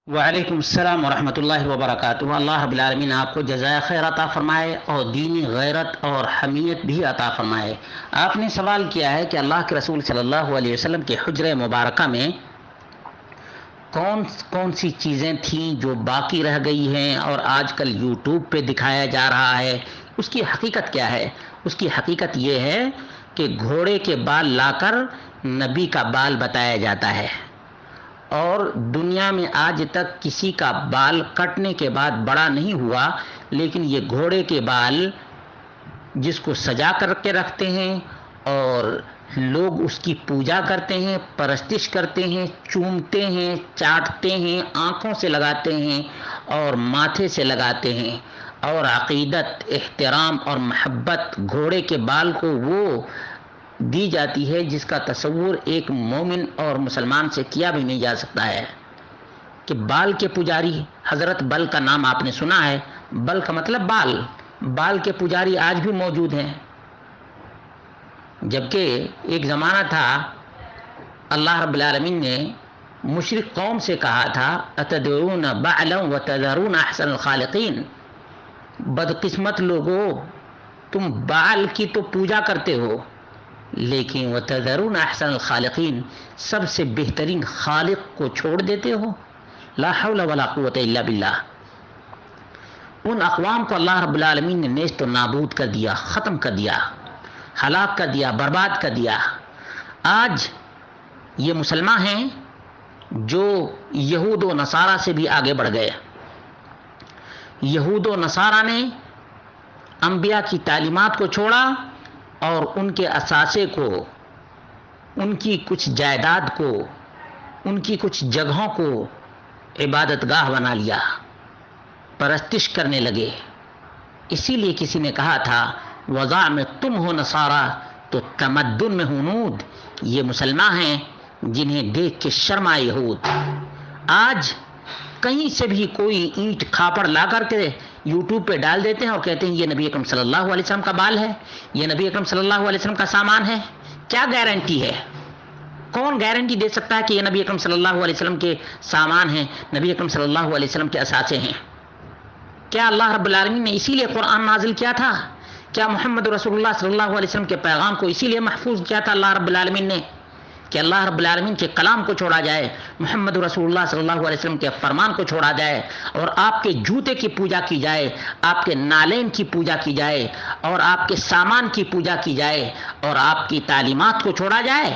वअलैकुम अस्सलाम वरहमतुल्लाहि वबरकातुहू। अल्लाह रब्बुल आलमीन आपको जज़ाए खैर अता फरमाए और दीनी गैरत और हमीयत भी अता फरमाए। आपने सवाल किया है कि अल्लाह के रसूल सल्लल्लाहु अलैहि वसल्लम के हुज्रे मुबारका में कौन कौन सी चीज़ें थीं जो बाकी रह गई हैं और आजकल यूट्यूब पे दिखाया जा रहा है। उसकी हकीकत क्या है? उसकी हकीकत ये है कि घोड़े के बाल लाकर नबी का बाल बताया जाता है और दुनिया में आज तक किसी का बाल कटने के बाद बड़ा नहीं हुआ, लेकिन ये घोड़े के बाल जिसको सजा करके रखते हैं और लोग उसकी पूजा करते हैं, परस्तिश करते हैं, चूमते हैं, चाटते हैं, आँखों से लगाते हैं और माथे से लगाते हैं। और अक़ीदत, एहतराम और महब्बत घोड़े के बाल को वो दी जाती है जिसका तसव्वुर एक मोमिन और मुसलमान से किया भी नहीं जा सकता है। कि बाल के पुजारी, हज़रत बल का नाम आपने सुना है। बल का मतलब बाल। बाल के पुजारी आज भी मौजूद हैं। जबकि एक ज़माना था, अल्लाह रब्बुल आलमीन ने मुशरिक कौम से कहा था, अतदरून बअलन व तज़रून अहसनल खालिकीन। बदकिस्मत लोगों, तुम बाल की तो पूजा करते हो, लेकिन व तज़रून अहसनल खालिकीन, सबसे बेहतरीन खालिक को छोड़ देते हो। ला हौला वला कुव्वता इल्ला बिल्लाह। उन अक़वाम को अल्लाह रब्बुल आलमीन ने नेस्त और नाबूद कर दिया, ख़त्म कर दिया, हलाक कर दिया, बर्बाद कर दिया। आज ये मुसलमान हैं जो यहूद व नसारा से भी आगे बढ़ गए। यहूद व नसारा ने अंबिया की तालीमात को छोड़ा और उनके असासे को, उनकी कुछ जायदाद को, उनकी कुछ जगहों को इबादतगाह बना लिया, परस्तिश करने लगे। इसीलिए किसी ने कहा था, वज़ा में तुम हो नसारा तो तमद्दुन में हुनूद। ये मुसलमान हैं जिन्हें देख के शर्म आए यहूद। आज कहीं से भी कोई ईंट खापड़ ला करके यूट्यूब पे डाल देते हैं और कहते हैं ये नबी अकरम सल्लल्लाहु अलैहि वसल्लम का बाल है, ये नबी अकरम सल्लल्लाहु अलैहि वसल्लम का सामान है। क्या गारंटी है? कौन गारंटी दे सकता है कि ये नबी अकरम सल्लल्लाहु अलैहि वसल्लम के सामान हैं, नबी अकरम सल्लल्लाहु अलैहि वसल्लम के असासे हैं? क्या अल्लाह रब्बुल आलमीन ने इसीलिए कुरान नाजिल किया था? क्या मोहम्मद रसूलुल्लाह सल्लल्लाहु अलैहि वसल्लम के पैगाम को इसीलिए महफूज किया था अल्लाह रब्बुल आलमीन ने कि अल्लाह रब्बुल आलमीन के कलाम को छोड़ा जाए, मोहम्मद रसूलुल्लाह सल्लल्लाहु अलैहि वसल्लम के फरमान को छोड़ा जाए और आपके जूते की पूजा की जाए, आपके नालेन की पूजा की जाए और आपके सामान की पूजा की जाए और आपकी तालीमात को छोड़ा जाए?